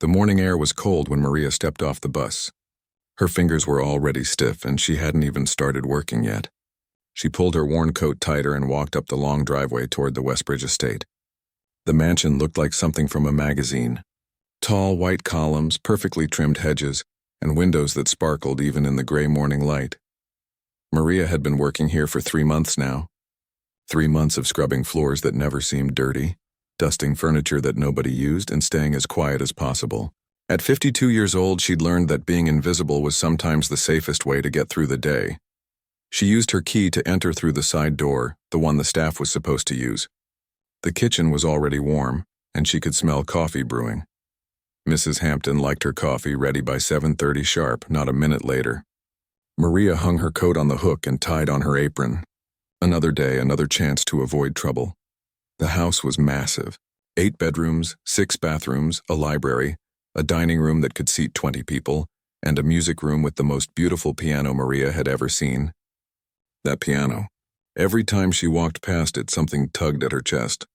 The morning air was cold when Maria stepped off the bus. Her fingers were already stiff and she hadn't even started working yet. She pulled her worn coat tighter and walked up the long driveway toward the Westbridge estate. The mansion looked like something from a magazine. Tall white columns, perfectly trimmed hedges, and windows that sparkled even in the gray morning light. Maria had been working here for 3 months now. 3 months of scrubbing floors that never seemed dirty, dusting furniture that nobody used, and staying as quiet as possible. At 52 years old, she'd learned that being invisible was sometimes the safest way to get through the day. She used her key to enter through the side door, the one the staff was supposed to use. The kitchen was already warm, and she could smell coffee brewing. Mrs. Hampton liked her coffee ready by 7:30 sharp, not a minute later. Maria hung her coat on the hook and tied on her apron. Another day, another chance to avoid trouble. The house was massive. 8 bedrooms, 6 bathrooms, a library, a dining room that could seat 20 people, and a music room with the most beautiful piano Maria had ever seen. That piano. Every time she walked past it, something tugged at her chest.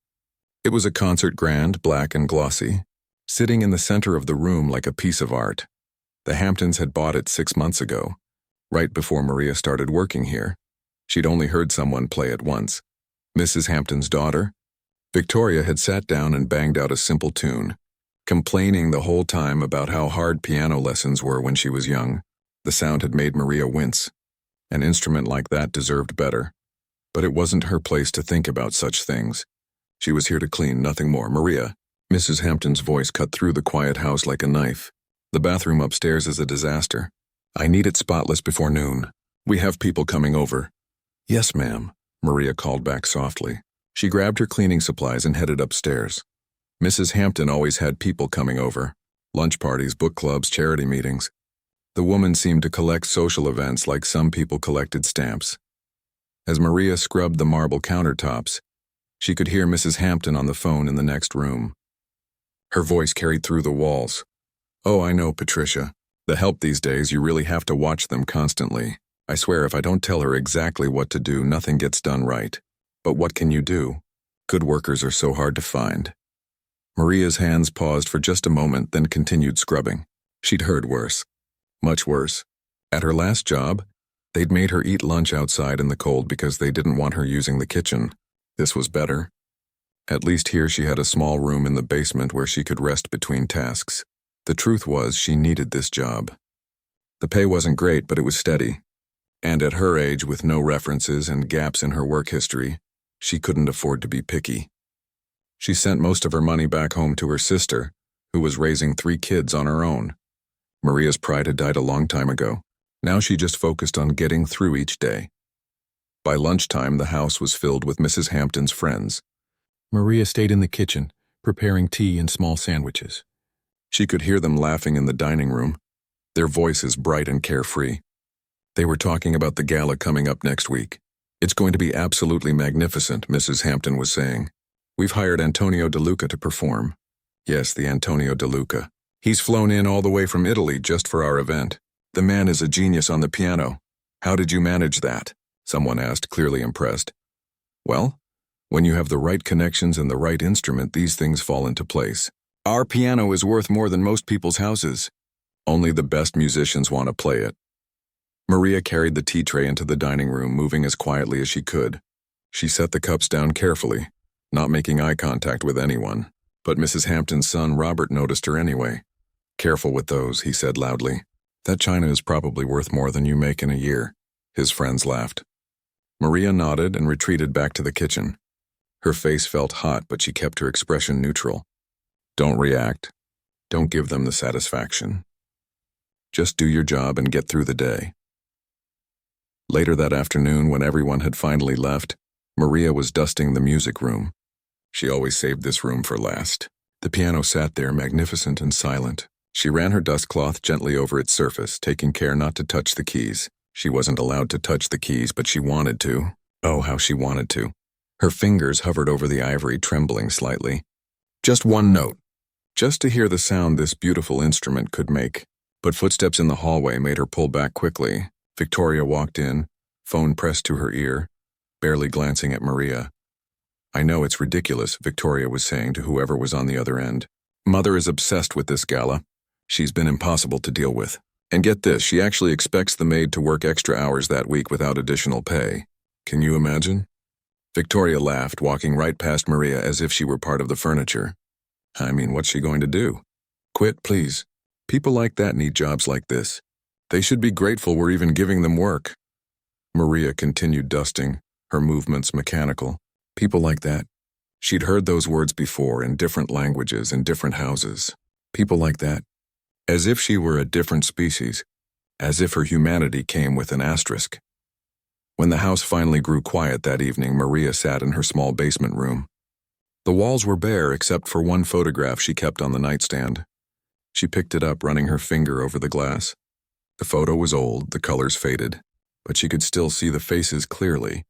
It was a concert grand, black and glossy, sitting in the center of the room like a piece of art. The Hamptons had bought it 6 months ago, right before Maria started working here. She'd only heard someone play it once. Mrs. Hampton's daughter, Victoria, had sat down and banged out a simple tune, complaining the whole time about how hard piano lessons were when she was young. The sound had made Maria wince. An instrument like that deserved better. But it wasn't her place to think about such things. She was here to clean, nothing more. Maria. Mrs. Hampton's voice cut through the quiet house like a knife. The bathroom upstairs is a disaster. I need it spotless before noon. We have people coming over. Yes, ma'am, Maria called back softly. She grabbed her cleaning supplies and headed upstairs. Mrs. Hampton always had people coming over. Lunch parties, book clubs, charity meetings. The woman seemed to collect social events like some people collected stamps. As Maria scrubbed the marble countertops, she could hear Mrs. Hampton on the phone in the next room. Her voice carried through the walls. Oh, I know, Patricia. The help these days, you really have to watch them constantly. I swear if I don't tell her exactly what to do, nothing gets done right. But what can you do? Good workers are so hard to find. Maria's hands paused for just a moment, then continued scrubbing. She'd heard worse. Much worse. At her last job, they'd made her eat lunch outside in the cold because they didn't want her using the kitchen. This was better. At least here she had a small room in the basement where she could rest between tasks. The truth was, she needed this job. The pay wasn't great, but it was steady. And at her age, with no references and gaps in her work history, she couldn't afford to be picky. She sent most of her money back home to her sister, who was raising 3 kids on her own. Maria's pride had died a long time ago. Now she just focused on getting through each day. By lunchtime, the house was filled with Mrs. Hampton's friends. Maria stayed in the kitchen, preparing tea and small sandwiches. She could hear them laughing in the dining room, their voices bright and carefree. They were talking about the gala coming up next week. It's going to be absolutely magnificent, Mrs. Hampton was saying. We've hired Antonio De Luca to perform. Yes, the Antonio De Luca. He's flown in all the way from Italy just for our event. The man is a genius on the piano. How did you manage that? Someone asked, clearly impressed. Well, when you have the right connections and the right instrument, these things fall into place. Our piano is worth more than most people's houses. Only the best musicians want to play it. Maria carried the tea tray into the dining room, moving as quietly as she could. She set the cups down carefully, not making eye contact with anyone. But Mrs. Hampton's son, Robert, noticed her anyway. Careful with those, he said loudly. That china is probably worth more than you make in a year. His friends laughed. Maria nodded and retreated back to the kitchen. Her face felt hot, but she kept her expression neutral. Don't react. Don't give them the satisfaction. Just do your job and get through the day. Later that afternoon, when everyone had finally left, Maria was dusting the music room. She always saved this room for last. The piano sat there, magnificent and silent. She ran her dust cloth gently over its surface, taking care not to touch the keys. She wasn't allowed to touch the keys, but she wanted to. Oh, how she wanted to. Her fingers hovered over the ivory, trembling slightly. Just one note. Just to hear the sound this beautiful instrument could make. But footsteps in the hallway made her pull back quickly. Victoria walked in, phone pressed to her ear, barely glancing at Maria. I know it's ridiculous, Victoria was saying to whoever was on the other end. Mother is obsessed with this gala. She's been impossible to deal with. And get this, she actually expects the maid to work extra hours that week without additional pay. Can you imagine? Victoria laughed, walking right past Maria as if she were part of the furniture. I mean, what's she going to do? Quit, please. People like that need jobs like this. They should be grateful we're even giving them work. Maria continued dusting, her movements mechanical. People like that. She'd heard those words before in different languages in different houses. People like that. As if she were a different species. As if her humanity came with an asterisk. When the house finally grew quiet that evening, Maria sat in her small basement room. The walls were bare except for one photograph she kept on the nightstand. She picked it up, running her finger over the glass. The photo was old, the colors faded, but she could still see the faces clearly.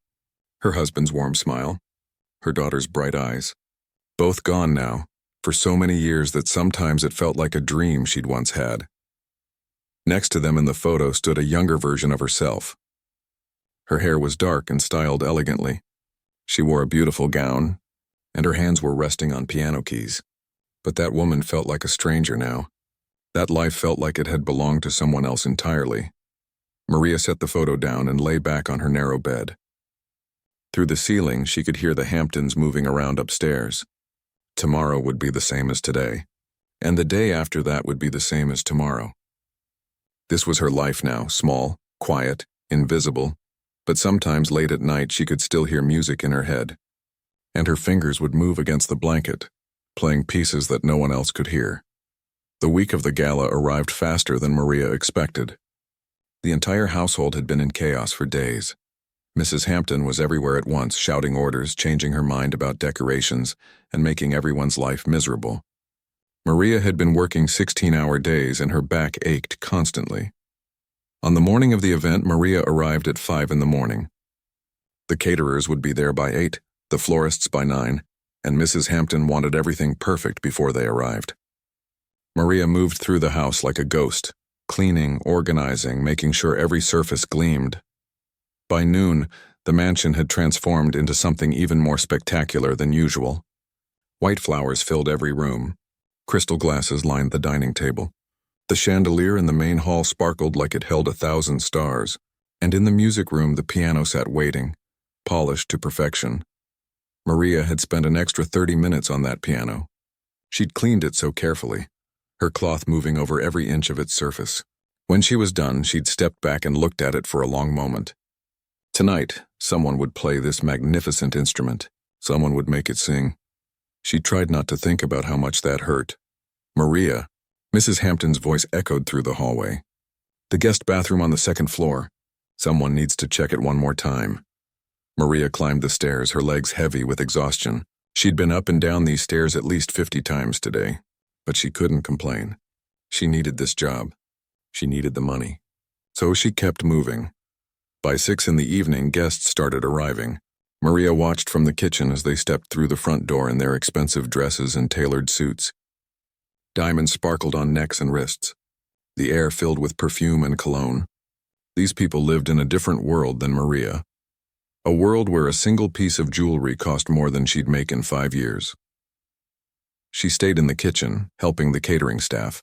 Her husband's warm smile, her daughter's bright eyes. Both gone now, for so many years that sometimes it felt like a dream she'd once had. Next to them in the photo stood a younger version of herself. Her hair was dark and styled elegantly. She wore a beautiful gown, and her hands were resting on piano keys. But that woman felt like a stranger now. That life felt like it had belonged to someone else entirely. Maria set the photo down and lay back on her narrow bed. Through the ceiling, she could hear the Hamptons moving around upstairs. Tomorrow would be the same as today, and the day after that would be the same as tomorrow. This was her life now, small, quiet, invisible, but sometimes late at night she could still hear music in her head, and her fingers would move against the blanket, playing pieces that no one else could hear. The week of the gala arrived faster than Maria expected. The entire household had been in chaos for days. Mrs. Hampton was everywhere at once, shouting orders, changing her mind about decorations, and making everyone's life miserable. Maria had been working 16-hour days and her back ached constantly. On the morning of the event, Maria arrived at 5 in the morning. The caterers would be there by 8, the florists by 9, and Mrs. Hampton wanted everything perfect before they arrived. Maria moved through the house like a ghost, cleaning, organizing, making sure every surface gleamed. By noon, the mansion had transformed into something even more spectacular than usual. White flowers filled every room. Crystal glasses lined the dining table. The chandelier in the main hall sparkled like it held 1,000 stars, and in the music room the piano sat waiting, polished to perfection. Maria had spent an extra 30 minutes on that piano. She'd cleaned it so carefully, her cloth moving over every inch of its surface. When she was done, she'd stepped back and looked at it for a long moment. Tonight, someone would play this magnificent instrument. Someone would make it sing. She tried not to think about how much that hurt. Maria. Mrs. Hampton's voice echoed through the hallway. The guest bathroom on the second floor. Someone needs to check it one more time. Maria climbed the stairs, her legs heavy with exhaustion. She'd been up and down these stairs at least 50 times today, but she couldn't complain. She needed this job. She needed the money. So she kept moving. By 6 in the evening, guests started arriving. Maria watched from the kitchen as they stepped through the front door in their expensive dresses and tailored suits. Diamonds sparkled on necks and wrists. The air filled with perfume and cologne. These people lived in a different world than Maria. A world where a single piece of jewelry cost more than she'd make in 5 years. She stayed in the kitchen, helping the catering staff,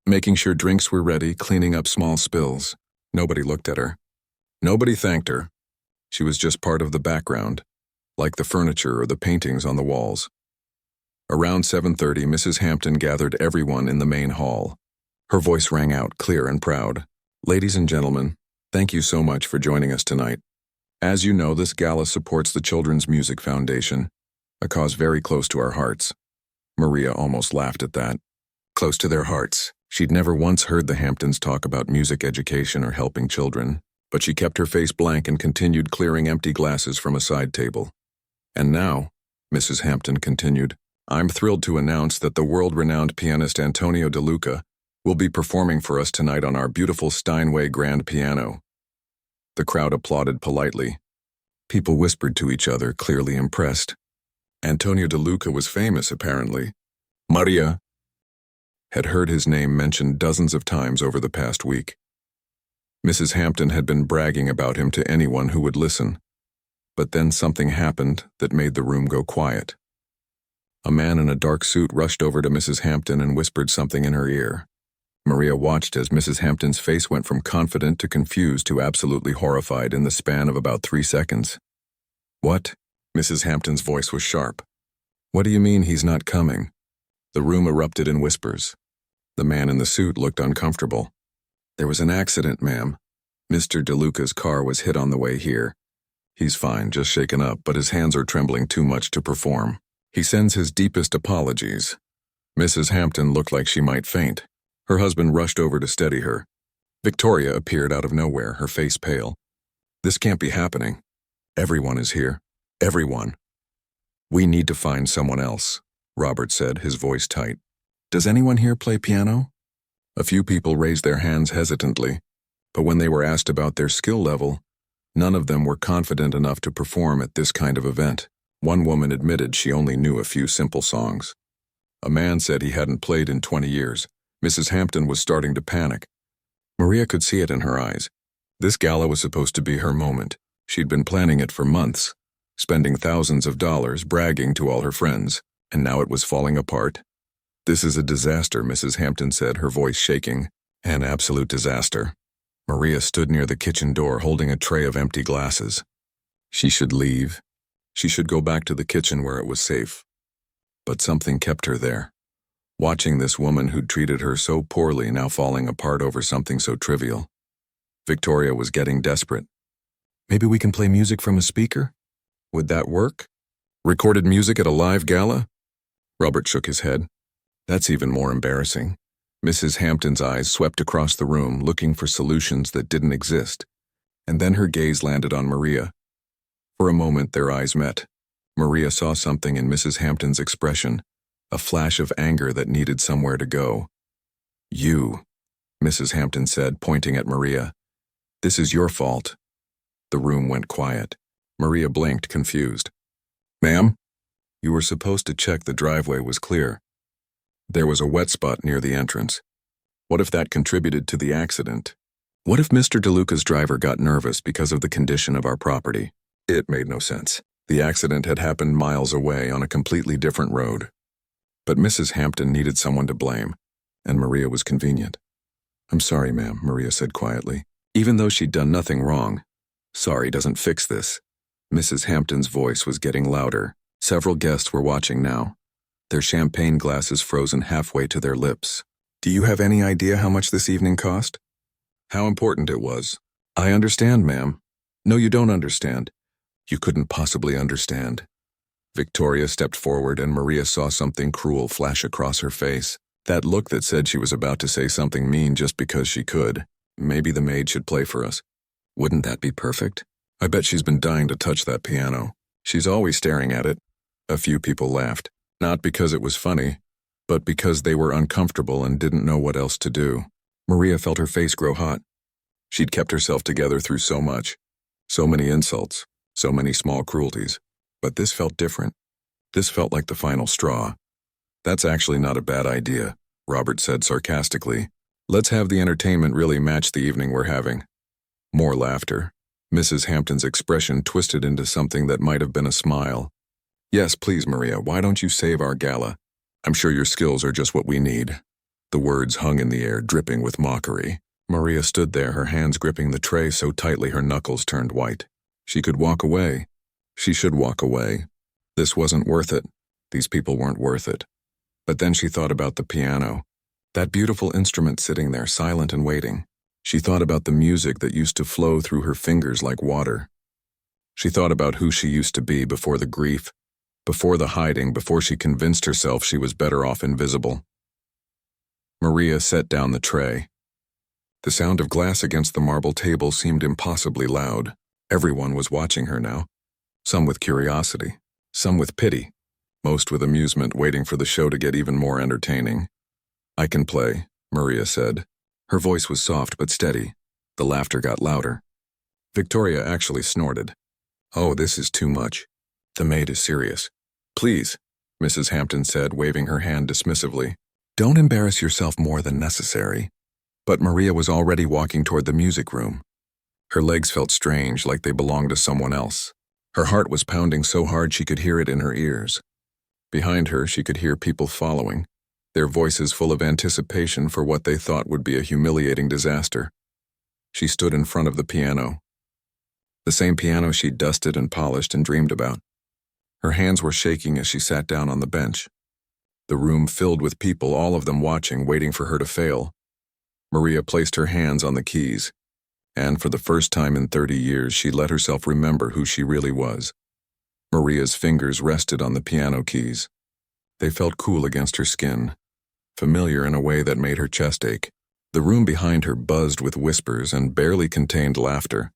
making sure drinks were ready, cleaning up small spills. Nobody looked at her. Nobody thanked her. She was just part of the background, like the furniture or the paintings on the walls. Around 7:30, Mrs. Hampton gathered everyone in the main hall. Her voice rang out, clear and proud. Ladies and gentlemen, thank you so much for joining us tonight. As you know, this gala supports the Children's Music Foundation, a cause very close to our hearts. Maria almost laughed at that. Close to their hearts. She'd never once heard the Hamptons talk about music education or helping children, but she kept her face blank and continued clearing empty glasses from a side table. And now, Mrs. Hampton continued, I'm thrilled to announce that the world-renowned pianist Antonio De Luca will be performing for us tonight on our beautiful Steinway grand piano. The crowd applauded politely. People whispered to each other, clearly impressed. Antonio De Luca was famous, apparently. Maria had heard his name mentioned dozens of times over the past week. Mrs. Hampton had been bragging about him to anyone who would listen. But then something happened that made the room go quiet. A man in a dark suit rushed over to Mrs. Hampton and whispered something in her ear. Maria watched as Mrs. Hampton's face went from confident to confused to absolutely horrified in the span of about 3 seconds. "What?" Mrs. Hampton's voice was sharp. "What do you mean he's not coming?" The room erupted in whispers. The man in the suit looked uncomfortable. "There was an accident, ma'am. Mr. DeLuca's car was hit on the way here. He's fine, just shaken up, but his hands are trembling too much to perform. He sends his deepest apologies." Mrs. Hampton looked like she might faint. Her husband rushed over to steady her. Victoria appeared out of nowhere, her face pale. "This can't be happening. Everyone is here. Everyone." "We need to find someone else," Robert said, his voice tight. "Does anyone here play piano?" A few people raised their hands hesitantly, but when they were asked about their skill level, none of them were confident enough to perform at this kind of event. One woman admitted she only knew a few simple songs. A man said he hadn't played in 20 years. Mrs. Hampton was starting to panic. Maria could see it in her eyes. This gala was supposed to be her moment. She'd been planning it for months, spending thousands of dollars, bragging to all her friends, and now it was falling apart. "This is a disaster," Mrs. Hampton said, her voice shaking. "An absolute disaster." Maria stood near the kitchen door holding a tray of empty glasses. She should leave. She should go back to the kitchen where it was safe. But something kept her there. Watching this woman who'd treated her so poorly now falling apart over something so trivial. Victoria was getting desperate. "Maybe we can play music from a speaker? Would that work? Recorded music at a live gala?" Robert shook his head. "That's even more embarrassing." Mrs. Hampton's eyes swept across the room, looking for solutions that didn't exist, and then her gaze landed on Maria. For a moment, their eyes met. Maria saw something in Mrs. Hampton's expression, a flash of anger that needed somewhere to go. "You," Mrs. Hampton said, pointing at Maria. "This is your fault." The room went quiet. Maria blinked, confused. "Ma'am? You were supposed to check the driveway was clear. There was a wet spot near the entrance. What if that contributed to the accident? What if Mr. DeLuca's driver got nervous because of the condition of our property?" It made no sense. The accident had happened miles away on a completely different road. But Mrs. Hampton needed someone to blame, and Maria was convenient. "I'm sorry, ma'am," Maria said quietly, even though she'd done nothing wrong. "Sorry doesn't fix this." Mrs. Hampton's voice was getting louder. Several guests were watching now, their champagne glasses frozen halfway to their lips. "Do you have any idea how much this evening cost? How important it was?" "I understand, ma'am." "No, you don't understand. You couldn't possibly understand." Victoria stepped forward and Maria saw something cruel flash across her face. That look that said she was about to say something mean just because she could. "Maybe the maid should play for us." "Wouldn't that be perfect? I bet she's been dying to touch that piano. She's always staring at it." A few people laughed, not because it was funny, but because they were uncomfortable and didn't know what else to do. Maria felt her face grow hot. She'd kept herself together through so much, so many insults, so many small cruelties. But this felt different. This felt like the final straw. "That's actually not a bad idea," Robert said sarcastically. "Let's have the entertainment really match the evening we're having." More laughter. Mrs. Hampton's expression twisted into something that might have been a smile. "Yes, please, Maria, why don't you save our gala? I'm sure your skills are just what we need." The words hung in the air, dripping with mockery. Maria stood there, her hands gripping the tray so tightly her knuckles turned white. She could walk away. She should walk away. This wasn't worth it. These people weren't worth it. But then she thought about the piano, that beautiful instrument sitting there, silent and waiting. She thought about the music that used to flow through her fingers like water. She thought about who she used to be before the grief, before the hiding, before she convinced herself she was better off invisible. Maria set down the tray. The sound of glass against the marble table seemed impossibly loud. Everyone was watching her now. Some with curiosity, some with pity, most with amusement, waiting for the show to get even more entertaining. "I can play," Maria said. Her voice was soft but steady. The laughter got louder. Victoria actually snorted. "Oh, this is too much. The maid is serious." "Please," Mrs. Hampton said, waving her hand dismissively. "Don't embarrass yourself more than necessary." But Maria was already walking toward the music room. Her legs felt strange, like they belonged to someone else. Her heart was pounding so hard she could hear it in her ears. Behind her, she could hear people following, their voices full of anticipation for what they thought would be a humiliating disaster. She stood in front of the piano. The same piano she'd dusted and polished and dreamed about. Her hands were shaking as she sat down on the bench. The room filled with people, all of them watching, waiting for her to fail. Maria placed her hands on the keys, and for the first time in 30 years, she let herself remember who she really was. Maria's fingers rested on the piano keys. They felt cool against her skin, familiar in a way that made her chest ache. The room behind her buzzed with whispers and barely contained laughter.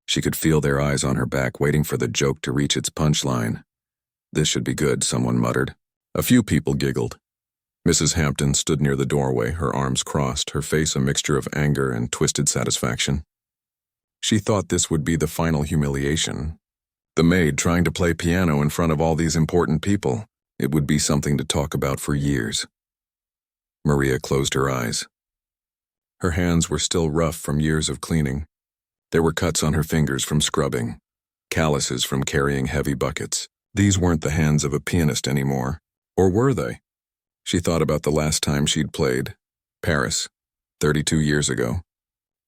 She could feel their eyes on her back, waiting for the joke to reach its punchline. "This should be good," someone muttered. A few people giggled. Mrs. Hampton stood near the doorway, her arms crossed, her face a mixture of anger and twisted satisfaction. She thought this would be the final humiliation. The maid trying to play piano in front of all these important people. It would be something to talk about for years. Maria closed her eyes. Her hands were still rough from years of cleaning. There were cuts on her fingers from scrubbing, calluses from carrying heavy buckets. These weren't the hands of a pianist anymore. Or were they? She thought about the last time she'd played. Paris, 32 years ago.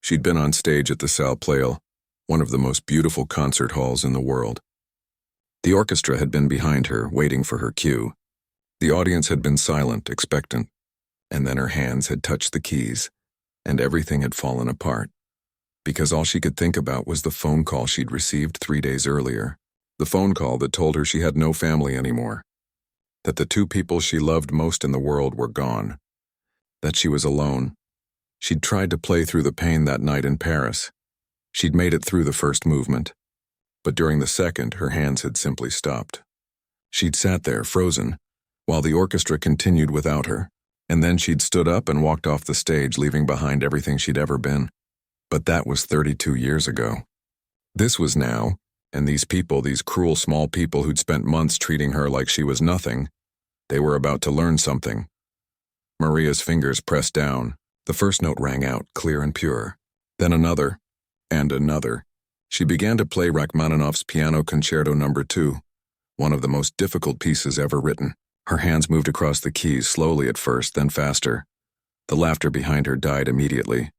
She'd been on stage at the Salle Pleyel, one of the most beautiful concert halls in the world. The orchestra had been behind her, waiting for her cue. The audience had been silent, expectant. And then her hands had touched the keys, and everything had fallen apart. Because all she could think about was the phone call she'd received 3 days earlier. The phone call that told her she had no family anymore. That the two people she loved most in the world were gone. That she was alone. She'd tried to play through the pain that night in Paris. She'd made it through the first movement. But during the second, her hands had simply stopped. She'd sat there, frozen, while the orchestra continued without her. And then she'd stood up and walked off the stage, leaving behind everything she'd ever been. But that was 32 years ago. This was now, and these people, these cruel small people who'd spent months treating her like she was nothing, they were about to learn something. Maria's fingers pressed down. The first note rang out, clear and pure. Then another, and another. She began to play Rachmaninoff's Piano Concerto No. 2, one of the most difficult pieces ever written. Her hands moved across the keys, slowly at first, then faster. The laughter behind her died immediately.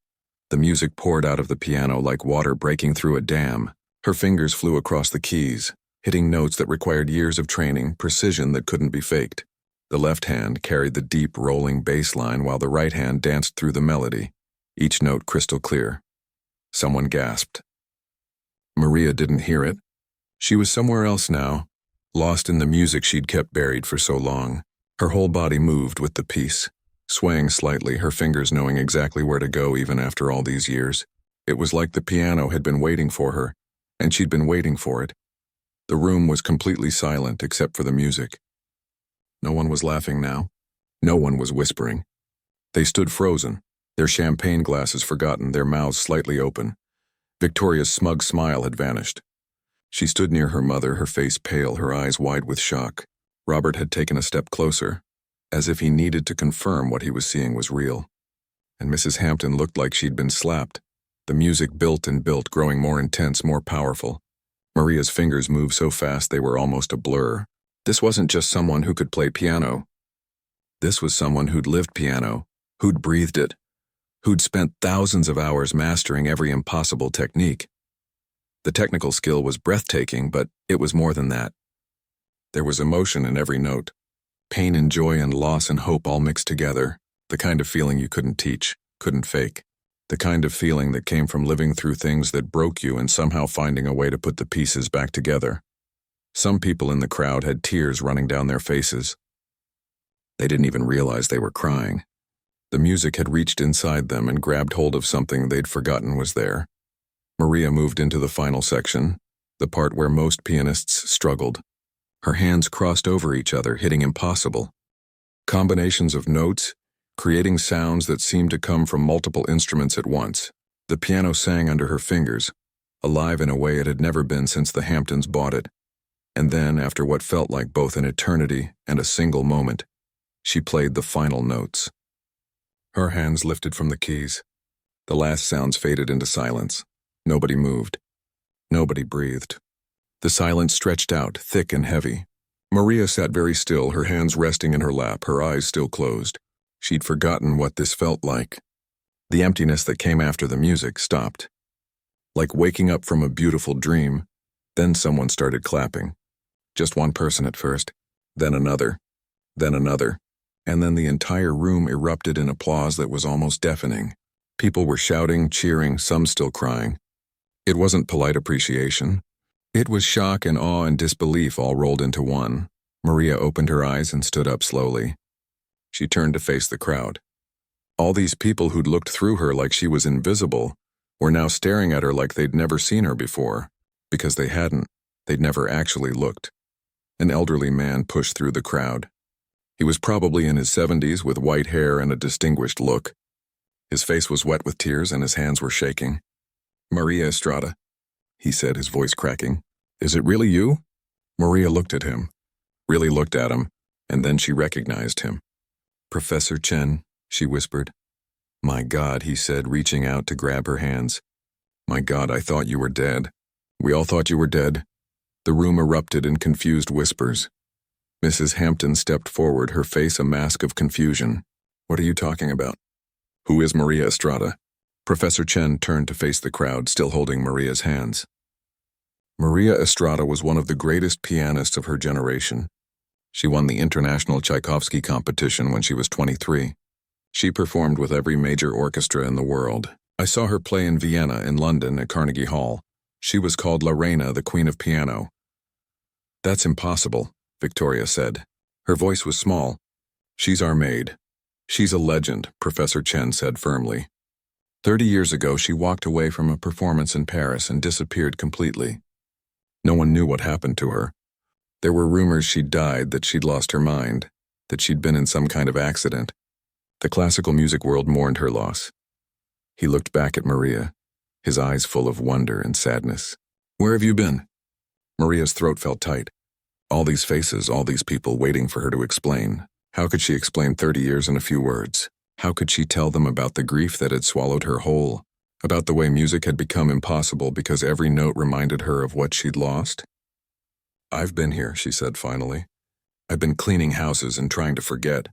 The music poured out of the piano like water breaking through a dam. Her fingers flew across the keys, hitting notes that required years of training, precision that couldn't be faked. The left hand carried the deep, rolling bass line while the right hand danced through the melody, each note crystal clear. Someone gasped. Maria didn't hear it. She was somewhere else now, lost in the music she'd kept buried for so long. Her whole body moved with the piece, swaying slightly, her fingers knowing exactly where to go even after all these years. It was like the piano had been waiting for her, and she'd been waiting for it. The room was completely silent except for the music. No one was laughing now. No one was whispering. They stood frozen, their champagne glasses forgotten, their mouths slightly open. Victoria's smug smile had vanished. She stood near her mother, her face pale, her eyes wide with shock. Robert had taken a step closer, as if he needed to confirm what he was seeing was real. And Mrs. Hampton looked like she'd been slapped. The music built and built, growing more intense, more powerful. Maria's fingers moved so fast they were almost a blur. This wasn't just someone who could play piano. This was someone who'd lived piano, who'd breathed it, who'd spent thousands of hours mastering every impossible technique. The technical skill was breathtaking, but it was more than that. There was emotion in every note. Pain and joy and loss and hope all mixed together. The kind of feeling you couldn't teach, couldn't fake. The kind of feeling that came from living through things that broke you and somehow finding a way to put the pieces back together. Some people in the crowd had tears running down their faces. They didn't even realize they were crying. The music had reached inside them and grabbed hold of something they'd forgotten was there. Maria moved into the final section, the part where most pianists struggled. Her hands crossed over each other, hitting impossible. Combinations of notes, creating sounds that seemed to come from multiple instruments at once. The piano sang under her fingers, alive in a way it had never been since the Hamptons bought it. And then, after what felt like both an eternity and a single moment, she played the final notes. Her hands lifted from the keys. The last sounds faded into silence. Nobody moved. Nobody breathed. The silence stretched out, thick and heavy. Maria sat very still, her hands resting in her lap, her eyes still closed. She'd forgotten what this felt like. The emptiness that came after the music stopped. Like waking up from a beautiful dream. Then someone started clapping. Just one person at first, then another, and then the entire room erupted in applause that was almost deafening. People were shouting, cheering, some still crying. It wasn't polite appreciation. It was shock and awe and disbelief all rolled into one. Maria opened her eyes and stood up slowly. She turned to face the crowd. All these people who'd looked through her like she was invisible were now staring at her like they'd never seen her before, because they hadn't. They'd never actually looked. An elderly man pushed through the crowd. He was probably in his 70s with white hair and a distinguished look. His face was wet with tears and his hands were shaking. "Maria Estrada," he said, his voice cracking. "Is it really you?" Maria looked at him, really looked at him, and then she recognized him. "Professor Chen," she whispered. "My God," he said, reaching out to grab her hands. "My God, I thought you were dead. We all thought you were dead." The room erupted in confused whispers. Mrs. Hampton stepped forward, her face a mask of confusion. "What are you talking about? Who is Maria Estrada?" Professor Chen turned to face the crowd, still holding Maria's hands. Maria Estrada was one of the greatest pianists of her generation. She won the International Tchaikovsky competition when she was 23. She performed with every major orchestra in the world. I saw her play in Vienna, in London, at Carnegie Hall. She was called La Reina, the Queen of Piano. "That's impossible," Victoria said. Her voice was small. "She's our maid." "She's a legend," Professor Chen said firmly. 30 years ago, she walked away from a performance in Paris and disappeared completely. No one knew what happened to her. There were rumors she'd died, that she'd lost her mind, that she'd been in some kind of accident. The classical music world mourned her loss. He looked back at Maria, his eyes full of wonder and sadness. "Where have you been?" Maria's throat felt tight. All these faces, all these people waiting for her to explain. How could she explain 30 years in a few words? How could she tell them about the grief that had swallowed her whole? About the way music had become impossible because every note reminded her of what she'd lost? "I've been here," she said finally. "I've been cleaning houses and trying to forget."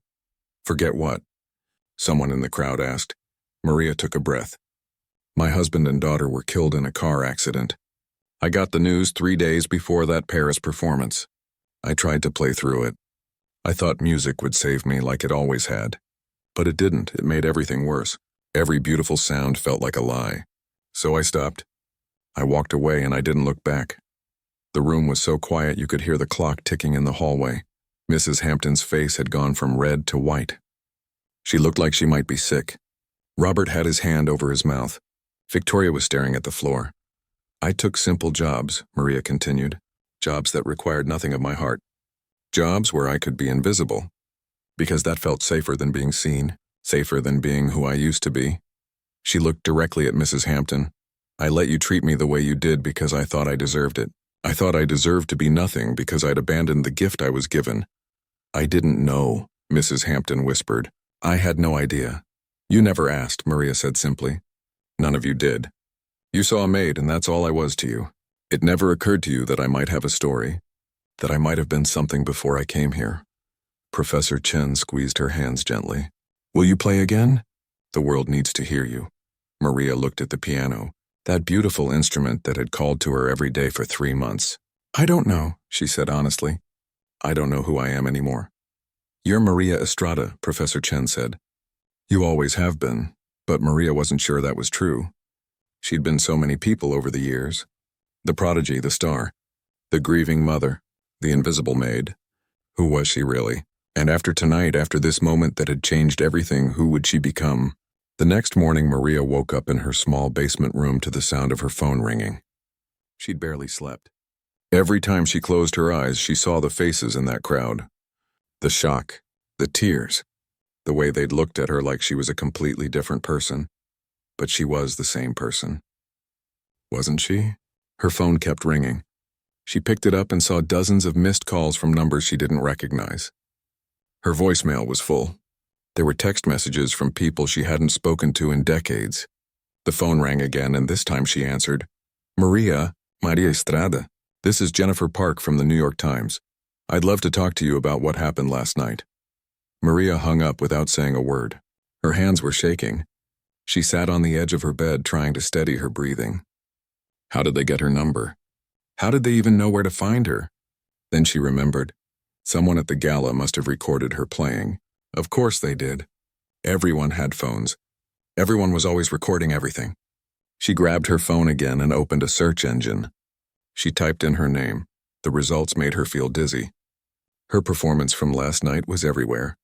"Forget what?" someone in the crowd asked. Maria took a breath. "My husband and daughter were killed in a car accident. I got the news 3 days before that Paris performance. I tried to play through it. I thought music would save me like it always had. But it didn't. It made everything worse. Every beautiful sound felt like a lie. So I stopped. I walked away and I didn't look back. The room was so quiet you could hear the clock ticking in the hallway. Mrs. Hampton's face had gone from red to white. She looked like she might be sick. Robert had his hand over his mouth. Victoria was staring at the floor. "I took simple jobs," Maria continued. "Jobs that required nothing of my heart. Jobs where I could be invisible. Because that felt safer than being seen, safer than being who I used to be." She looked directly at Mrs. Hampton. "I let you treat me the way you did because I thought I deserved it. I thought I deserved to be nothing because I'd abandoned the gift I was given." "I didn't know," Mrs. Hampton whispered. "I had no idea." "You never asked," Maria said simply. "None of you did. You saw a maid and that's all I was to you. It never occurred to you that I might have a story, that I might have been something before I came here." Professor Chen squeezed her hands gently. "Will you play again? The world needs to hear you." Maria looked at the piano, that beautiful instrument that had called to her every day for 3 months. "I don't know," she said honestly. "I don't know who I am anymore." "You're Maria Estrada," Professor Chen said. "You always have been," but Maria wasn't sure that was true. She'd been so many people over the years. The prodigy, the star, the grieving mother, the invisible maid. Who was she really? And after tonight, after this moment that had changed everything, who would she become? The next morning, Maria woke up in her small basement room to the sound of her phone ringing. She'd barely slept. Every time she closed her eyes, she saw the faces in that crowd. The shock, the tears, the way they'd looked at her like she was a completely different person. But she was the same person. Wasn't she? Her phone kept ringing. She picked it up and saw dozens of missed calls from numbers she didn't recognize. Her voicemail was full. There were text messages from people she hadn't spoken to in decades. The phone rang again, and this time she answered. Maria Estrada. This is Jennifer Park from the New York Times. I'd love to talk to you about what happened last night." Maria hung up without saying a word. Her hands were shaking. She sat on the edge of her bed trying to steady her breathing. How did they get her number? How did they even know where to find her? Then she remembered. Someone at the gala must have recorded her playing. Of course they did. Everyone had phones. Everyone was always recording everything. She grabbed her phone again and opened a search engine. She typed in her name. The results made her feel dizzy. Her performance from last night was everywhere.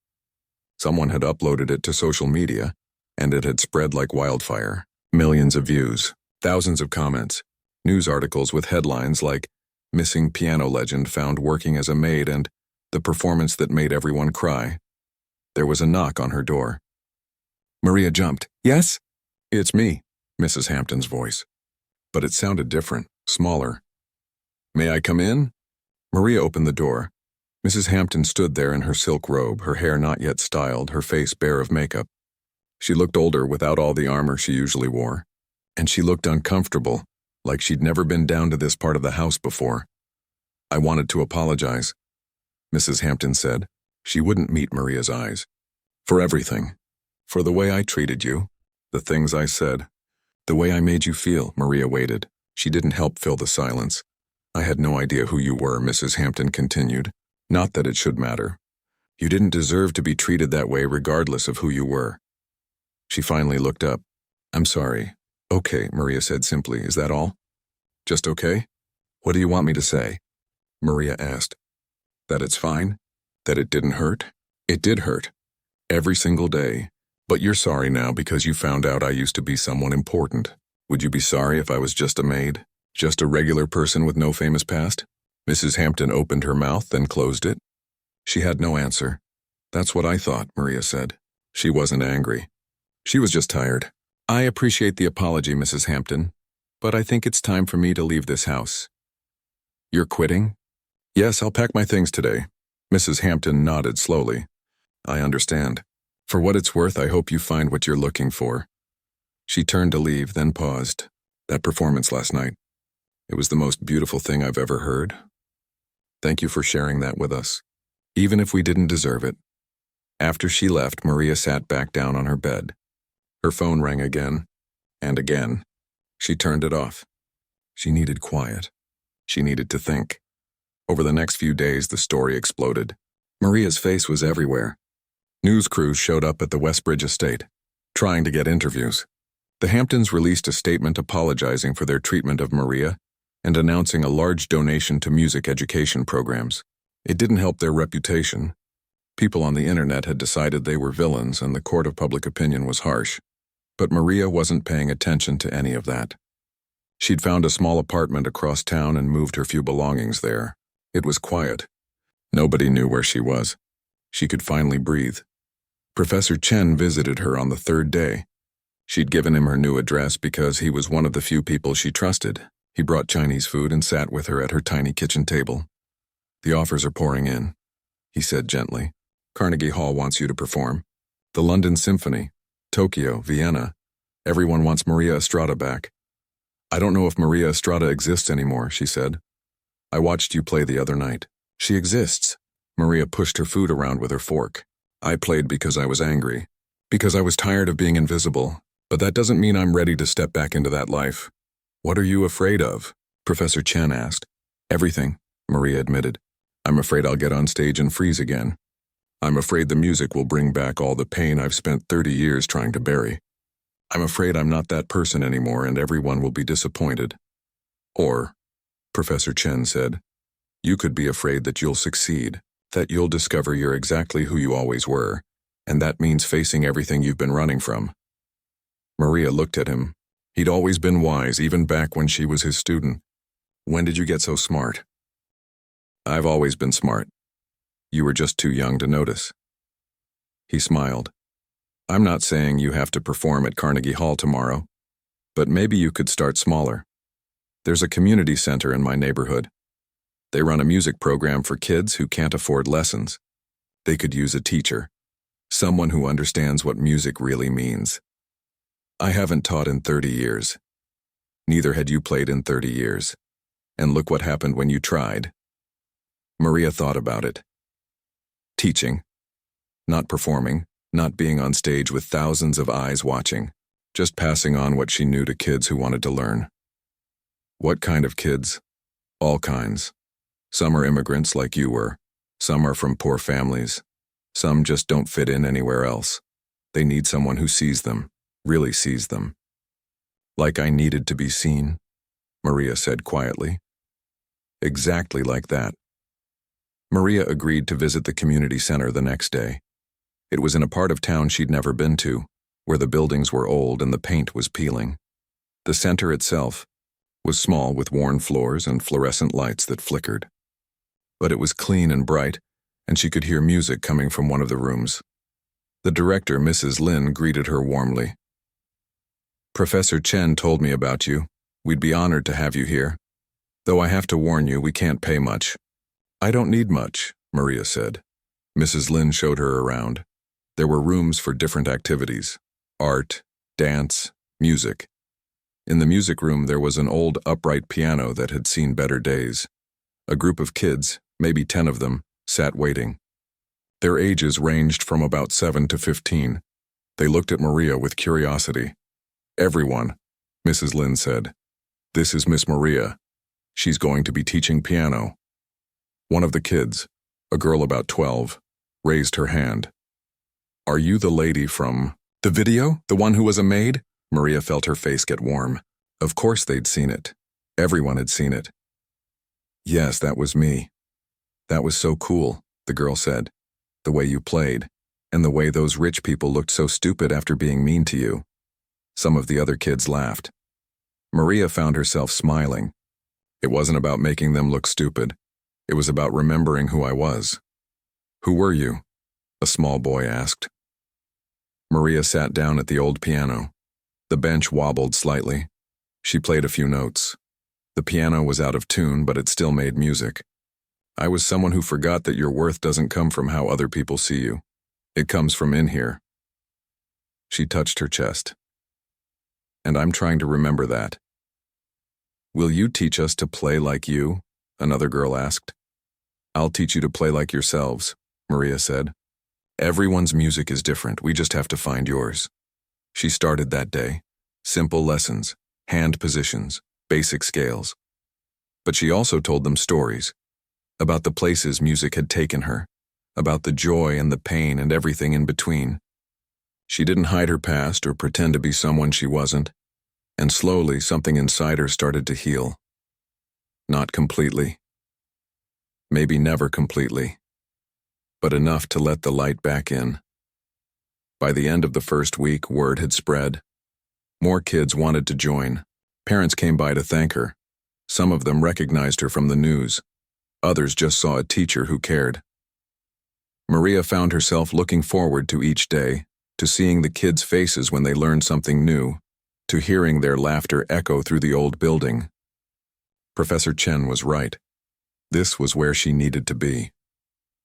Someone had uploaded it to social media, and it had spread like wildfire. Millions of views, thousands of comments, news articles with headlines like "Missing Piano Legend Found Working as a Maid" and "The Performance That Made Everyone Cry." There was a knock on her door. Maria jumped. "Yes?" "It's me," Mrs. Hampton's voice. But it sounded different, smaller. "May I come in?" Maria opened the door. Mrs. Hampton stood there in her silk robe, her hair not yet styled, her face bare of makeup. She looked older without all the armor she usually wore. And she looked uncomfortable, like she'd never been down to this part of the house before. "I wanted to apologize," Mrs. Hampton said. She wouldn't meet Maria's eyes. "For everything. For the way I treated you, the things I said, the way I made you feel." Maria waited. She didn't help fill the silence. "I had no idea who you were," Mrs. Hampton continued. "Not that it should matter. You didn't deserve to be treated that way regardless of who you were." She finally looked up. "I'm sorry." "Okay," Maria said simply. "Is that all?" "Just okay?" "What do you want me to say?" Maria asked. "That it's fine? That it didn't hurt?" "It did hurt. Every single day. But you're sorry now because you found out I used to be someone important. Would you be sorry if I was just a maid? Just a regular person with no famous past?" Mrs. Hampton opened her mouth, then closed it. She had no answer. "That's what I thought," Maria said. She wasn't angry. She was just tired. "I appreciate the apology, Mrs. Hampton, but I think it's time for me to leave this house." "You're quitting?" "Yes, I'll pack my things today." Mrs. Hampton nodded slowly. "I understand. For what it's worth, I hope you find what you're looking for." She turned to leave, then paused. "That performance last night, it was the most beautiful thing I've ever heard. Thank you for sharing that with us, even if we didn't deserve it." After she left, Maria sat back down on her bed. Her phone rang again, and again. She turned it off. She needed quiet. She needed to think. Over the next few days, the story exploded. Maria's face was everywhere. News crews showed up at the Westbridge estate, trying to get interviews. The Hamptons released a statement apologizing for their treatment of Maria and announcing a large donation to music education programs. It didn't help their reputation. People on the internet had decided they were villains and the court of public opinion was harsh. But Maria wasn't paying attention to any of that. She'd found a small apartment across town and moved her few belongings there. It was quiet. Nobody knew where she was. She could finally breathe. Professor Chen visited her on the third day. She'd given him her new address because he was one of the few people she trusted. He brought Chinese food and sat with her at her tiny kitchen table. "The offers are pouring in," he said gently. "Carnegie Hall wants you to perform. The London Symphony, Tokyo, Vienna. Everyone wants Maria Estrada back." "I don't know if Maria Estrada exists anymore," she said. "I watched you play the other night." "She exists." Maria pushed her food around with her fork. "I played because I was angry. Because I was tired of being invisible. But that doesn't mean I'm ready to step back into that life." "What are you afraid of?" Professor Chen asked. "Everything," Maria admitted. "I'm afraid I'll get on stage and freeze again. I'm afraid the music will bring back all the pain I've spent 30 years trying to bury. I'm afraid I'm not that person anymore and everyone will be disappointed." "Or," Professor Chen said, "you could be afraid that you'll succeed, that you'll discover you're exactly who you always were, and that means facing everything you've been running from." Maria looked at him. He'd always been wise, even back when she was his student. "When did you get so smart?" "I've always been smart. You were just too young to notice." He smiled. "I'm not saying you have to perform at Carnegie Hall tomorrow, but maybe you could start smaller. There's a community center in my neighborhood. They run a music program for kids who can't afford lessons. They could use a teacher, someone who understands what music really means. I haven't taught in 30 years. Neither had you played in 30 years. And look what happened when you tried." Maria thought about it. Teaching. Not performing, not being on stage with thousands of eyes watching, just passing on what she knew to kids who wanted to learn. What kind of kids? All kinds. Some are immigrants like you were. Some are from poor families. Some just don't fit in anywhere else. They need someone who sees them, really sees them. Like I needed to be seen, Maria said quietly. Exactly like that. Maria agreed to visit the community center the next day. It was in a part of town she'd never been to, where the buildings were old and the paint was peeling. The center itself was small with worn floors and fluorescent lights that flickered. But it was clean and bright, and she could hear music coming from one of the rooms. The director, Mrs. Lin, greeted her warmly. Professor Chen told me about you. We'd be honored to have you here. Though I have to warn you, we can't pay much. I don't need much, Maria said. Mrs. Lin showed her around. There were rooms for different activities: art, dance, music. In the music room there was an old upright piano that had seen better days. A group of kids, maybe 10 of them, sat waiting. Their ages ranged from about 7 to 15. They looked at Maria with curiosity. Everyone, Mrs. Lin said. This is Miss Maria. She's going to be teaching piano. One of the kids, a girl about 12, raised her hand. Are you the lady from the video? The one who was a maid? Maria felt her face get warm. Of course they'd seen it. Everyone had seen it. Yes, that was me. That was so cool, the girl said. The way you played, and the way those rich people looked so stupid after being mean to you. Some of the other kids laughed. Maria found herself smiling. It wasn't about making them look stupid. It was about remembering who I was. Who were you? A small boy asked. Maria sat down at the old piano. The bench wobbled slightly. She played a few notes. The piano was out of tune, but it still made music. I was someone who forgot that your worth doesn't come from how other people see you. It comes from in here. She touched her chest. And I'm trying to remember that. Will you teach us to play like you? Another girl asked. I'll teach you to play like yourselves, Maria said. Everyone's music is different. We just have to find yours. She started that day. Simple lessons, hand positions, basic scales. But she also told them stories. About the places music had taken her. About the joy and the pain and everything in between. She didn't hide her past or pretend to be someone she wasn't. And slowly, something inside her started to heal. Not completely. Maybe never completely. But enough to let the light back in. By the end of the first week, word had spread. More kids wanted to join. Parents came by to thank her. Some of them recognized her from the news. Others just saw a teacher who cared. Maria found herself looking forward to each day, to seeing the kids' faces when they learned something new, to hearing their laughter echo through the old building. Professor Chen was right. This was where she needed to be.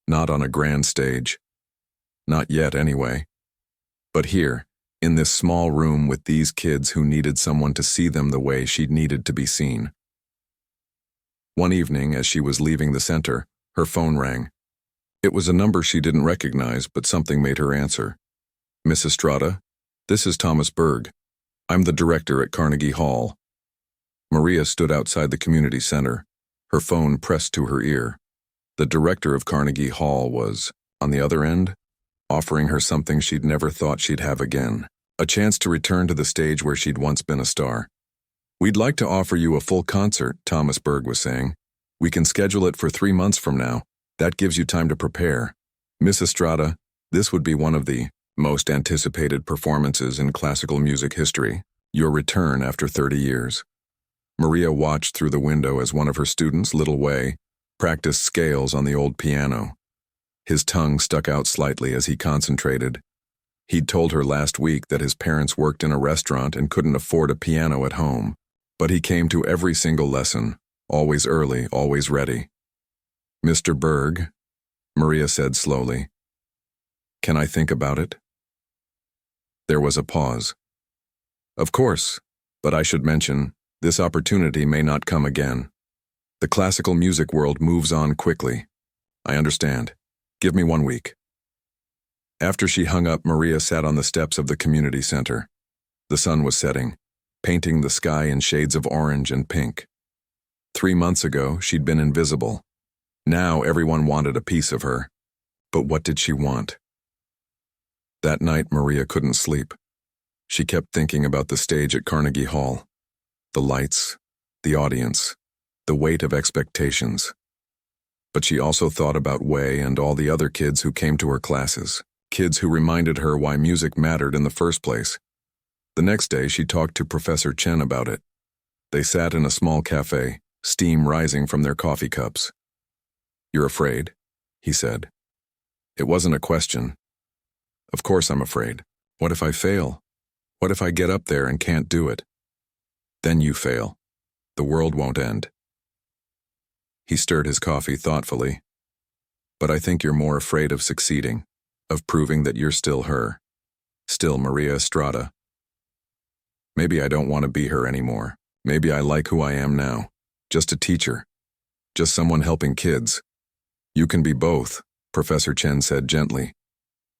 Not on a grand stage. Not yet, anyway. But here, in this small room with these kids who needed someone to see them the way she'd needed to be seen. One evening, as she was leaving the center, her phone rang. It was a number she didn't recognize, but something made her answer. Miss Estrada, this is Thomas Berg. I'm the director at Carnegie Hall. Maria stood outside the community center, her phone pressed to her ear. The director of Carnegie Hall was, on the other end, offering her something she'd never thought she'd have again. A chance to return to the stage where she'd once been a star. We'd like to offer you a full concert, Thomas Berg was saying. We can schedule it for 3 months from now. That gives you time to prepare. Miss Estrada, this would be one of the most anticipated performances in classical music history. Your return after 30 years. Maria watched through the window as one of her students, Little Wei, practiced scales on the old piano. His tongue stuck out slightly as he concentrated. He'd told her last week that his parents worked in a restaurant and couldn't afford a piano at home. But he came to every single lesson, always early, always ready. Mr. Berg, Maria said slowly. Can I think about it? There was a pause. Of course, but I should mention, this opportunity may not come again. The classical music world moves on quickly. I understand. Give me 1 week. After she hung up, Maria sat on the steps of the community center. The sun was setting, painting the sky in shades of orange and pink. 3 months ago, she'd been invisible. Now everyone wanted a piece of her. But what did she want? That night, Maria couldn't sleep. She kept thinking about the stage at Carnegie Hall. The lights, the audience, the weight of expectations. But she also thought about Wei and all the other kids who came to her classes, kids who reminded her why music mattered in the first place. The next day, she talked to Professor Chen about it. They sat in a small cafe, steam rising from their coffee cups. "You're afraid?" he said. It wasn't a question. "Of course I'm afraid. What if I fail? What if I get up there and can't do it?" "Then you fail. The world won't end." He stirred his coffee thoughtfully. "But I think you're more afraid of succeeding, of proving that you're still her. Still Maria Estrada. Maybe I don't want to be her anymore. Maybe I like who I am now. Just a teacher. Just someone helping kids." "You can be both," Professor Chen said gently.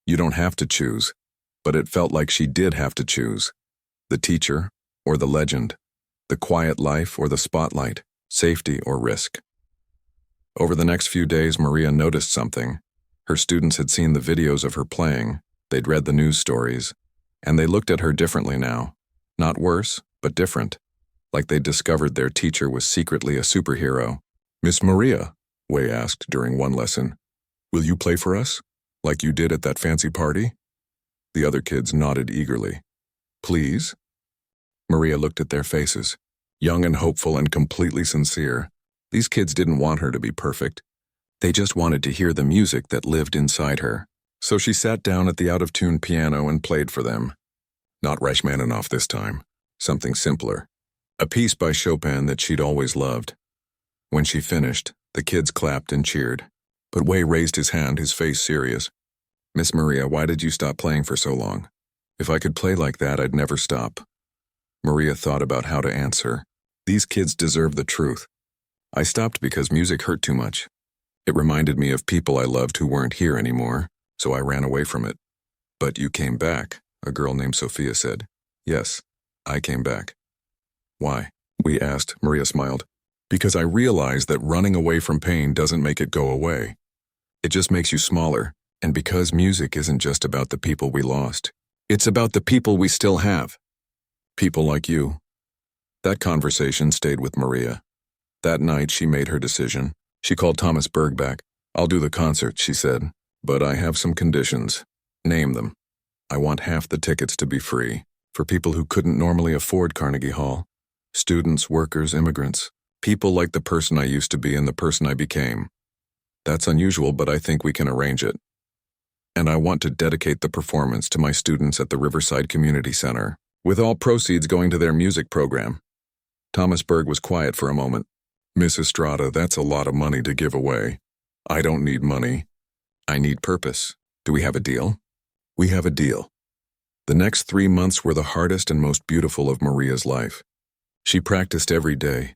"You don't have to choose." But it felt like she did have to choose. The teacher or the legend. The quiet life or the spotlight. Safety or risk. Over the next few days, Maria noticed something. Her students had seen the videos of her playing. They'd read the news stories. And they looked at her differently now. Not worse, but different. Like they'd discovered their teacher was secretly a superhero. "Miss Maria," Wei asked during one lesson, "will you play for us? Like you did at that fancy party?" The other kids nodded eagerly. "Please?" Maria looked at their faces, young and hopeful and completely sincere. These kids didn't want her to be perfect. They just wanted to hear the music that lived inside her. So she sat down at the out-of-tune piano and played for them. Not Rachmaninoff this time. Something simpler. A piece by Chopin that she'd always loved. When she finished, the kids clapped and cheered. But Wei raised his hand, his face serious. "Miss Maria, why did you stop playing for so long? If I could play like that, I'd never stop." Maria thought about how to answer. These kids deserve the truth. "I stopped because music hurt too much. It reminded me of people I loved who weren't here anymore, so I ran away from it." "But you came back," a girl named Sophia said. "Yes, I came back." "Why?" we asked. Maria smiled. "Because I realized that running away from pain doesn't make it go away. It just makes you smaller. And because music isn't just about the people we lost. It's about the people we still have. People like you." That conversation stayed with Maria. That night, she made her decision. She called Thomas Berg back. "I'll do the concert," she said, "but I have some conditions. Name them. I want half the tickets to be free, for people who couldn't normally afford Carnegie Hall. Students, workers, immigrants. People like the person I used to be and the person I became. That's unusual, but I think we can arrange it. And I want to dedicate the performance to my students at the Riverside Community Center, with all proceeds going to their music program." Thomas Berg was quiet for a moment. "Miss Estrada, that's a lot of money to give away. I don't need money. I need purpose. Do we have a deal?" "We have a deal." The next 3 months were the hardest and most beautiful of Maria's life. She practiced every day,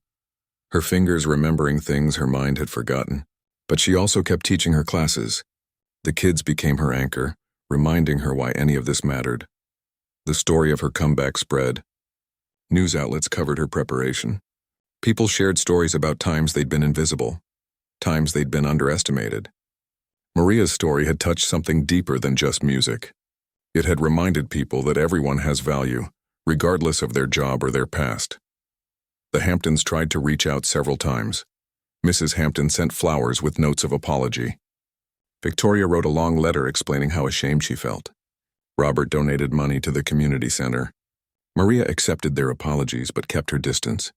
her fingers remembering things her mind had forgotten. But she also kept teaching her classes. The kids became her anchor, reminding her why any of this mattered. The story of her comeback spread. News outlets covered her preparation. People shared stories about times they'd been invisible, times they'd been underestimated. Maria's story had touched something deeper than just music. It had reminded people that everyone has value, regardless of their job or their past. The Hamptons tried to reach out several times. Mrs. Hampton sent flowers with notes of apology. Victoria wrote a long letter explaining how ashamed she felt. Robert donated money to the community center. Maria accepted their apologies but kept her distance.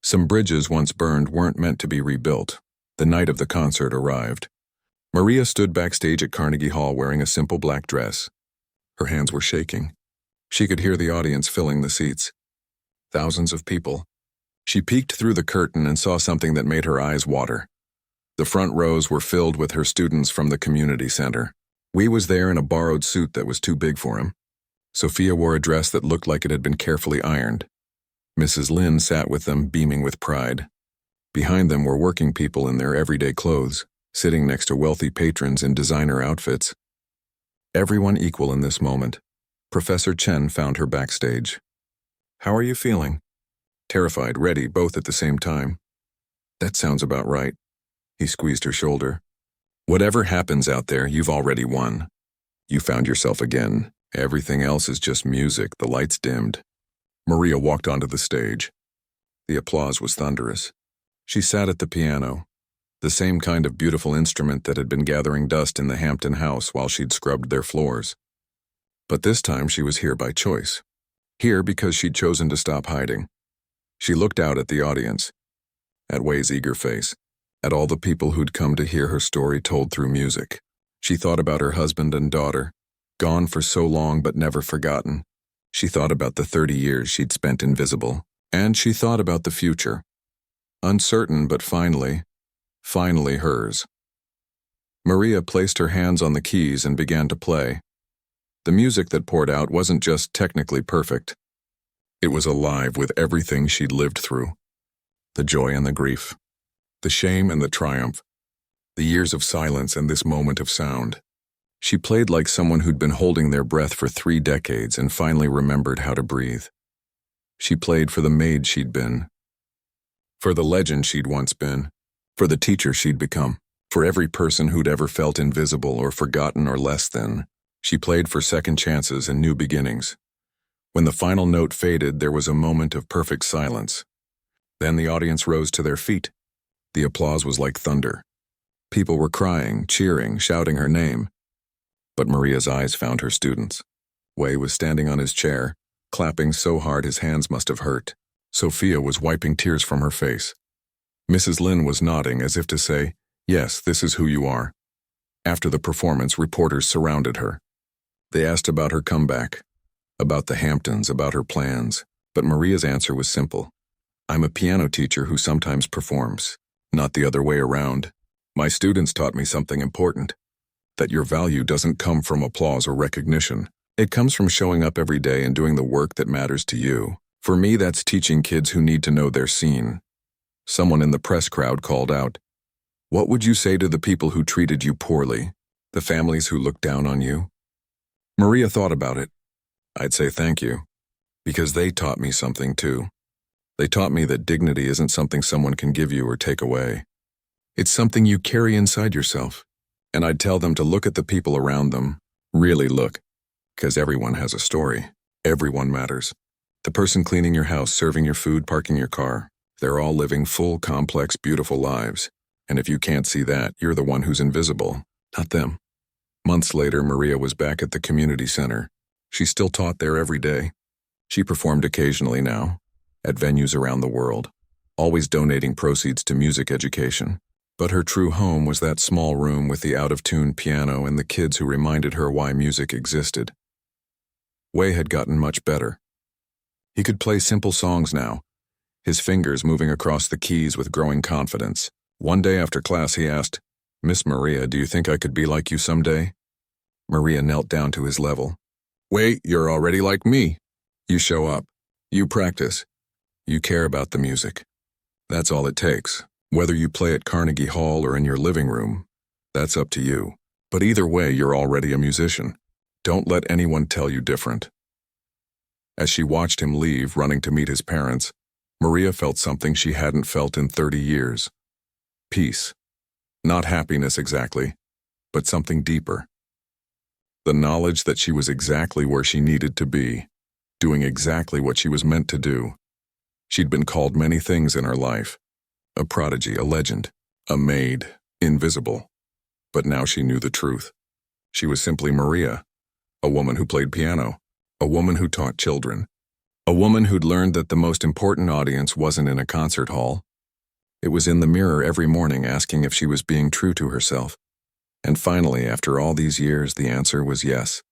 Some bridges once burned weren't meant to be rebuilt. The night of the concert arrived. Maria stood backstage at Carnegie Hall wearing a simple black dress. Her hands were shaking. She could hear the audience filling the seats. Thousands of people. She peeked through the curtain and saw something that made her eyes water. The front rows were filled with her students from the community center. Wei was there in a borrowed suit that was too big for him. Sophia wore a dress that looked like it had been carefully ironed. Mrs. Lin sat with them, beaming with pride. Behind them were working people in their everyday clothes, sitting next to wealthy patrons in designer outfits. Everyone equal in this moment. Professor Chen found her backstage. "How are you feeling?" Terrified, ready, both at the same time. "That sounds about right." He squeezed her shoulder. "Whatever happens out there, you've already won. You found yourself again. Everything else is just music." The lights dimmed. Maria walked onto the stage. The applause was thunderous. She sat at the piano, the same kind of beautiful instrument that had been gathering dust in the Hampton house while she'd scrubbed their floors. But this time she was here by choice. Here because she'd chosen to stop hiding. She looked out at the audience, at Wei's eager face, at all the people who'd come to hear her story told through music. She thought about her husband and daughter, gone for so long but never forgotten. She thought about the 30 years she'd spent invisible. And she thought about the future. Uncertain, but finally hers. Maria placed her hands on the keys and began to play. The music that poured out wasn't just technically perfect. It was alive with everything she'd lived through. The joy and the grief. The shame and the triumph. The years of silence and this moment of sound. She played like someone who'd been holding their breath for 3 decades and finally remembered how to breathe. She played for the maid she'd been, for the legend she'd once been, for the teacher she'd become, for every person who'd ever felt invisible or forgotten or less than. She played for second chances and new beginnings. When the final note faded, there was a moment of perfect silence. Then the audience rose to their feet. The applause was like thunder. People were crying, cheering, shouting her name. But Maria's eyes found her students. Wei was standing on his chair, clapping so hard his hands must have hurt. Sophia was wiping tears from her face. Mrs. Lin was nodding as if to say, "Yes, this is who you are." After the performance, reporters surrounded her. They asked about her comeback, about the Hamptons, about her plans, but Maria's answer was simple. "I'm a piano teacher who sometimes performs, not the other way around. My students taught me something important, that your value doesn't come from applause or recognition. It comes from showing up every day and doing the work that matters to you. For me, that's teaching kids who need to know they're seen." Someone in the press crowd called out, "What would you say to the people who treated you poorly, the families who looked down on you?" Maria thought about it. "I'd say thank you, because they taught me something too. They taught me that dignity isn't something someone can give you or take away. It's something you carry inside yourself." And I'd tell them to look at the people around them, really look. Because everyone has a story. Everyone matters. The person cleaning your house, serving your food, parking your car. They're all living full, complex, beautiful lives. And if you can't see that, you're the one who's invisible, not them. Months later, Maria was back at the community center. She still taught there every day. She performed occasionally now, at venues around the world, always donating proceeds to music education. But her true home was that small room with the out-of-tune piano and the kids who reminded her why music existed. Wei had gotten much better. He could play simple songs now, his fingers moving across the keys with growing confidence. One day after class he asked, "Miss Maria, do you think I could be like you someday?" Maria knelt down to his level. "Wait, you're already like me. You show up. You practice. You care about the music. That's all it takes. Whether you play at Carnegie Hall or in your living room, that's up to you. But either way, you're already a musician. Don't let anyone tell you different." As she watched him leave, running to meet his parents, Maria felt something she hadn't felt in 30 years. Peace. Not happiness exactly, but something deeper. The knowledge that she was exactly where she needed to be, doing exactly what she was meant to do. She'd been called many things in her life. A prodigy, a legend, a maid, invisible. But now she knew the truth. She was simply Maria, a woman who played piano, a woman who taught children, a woman who'd learned that the most important audience wasn't in a concert hall. It was in the mirror every morning asking if she was being true to herself. And finally, after all these years, the answer was yes.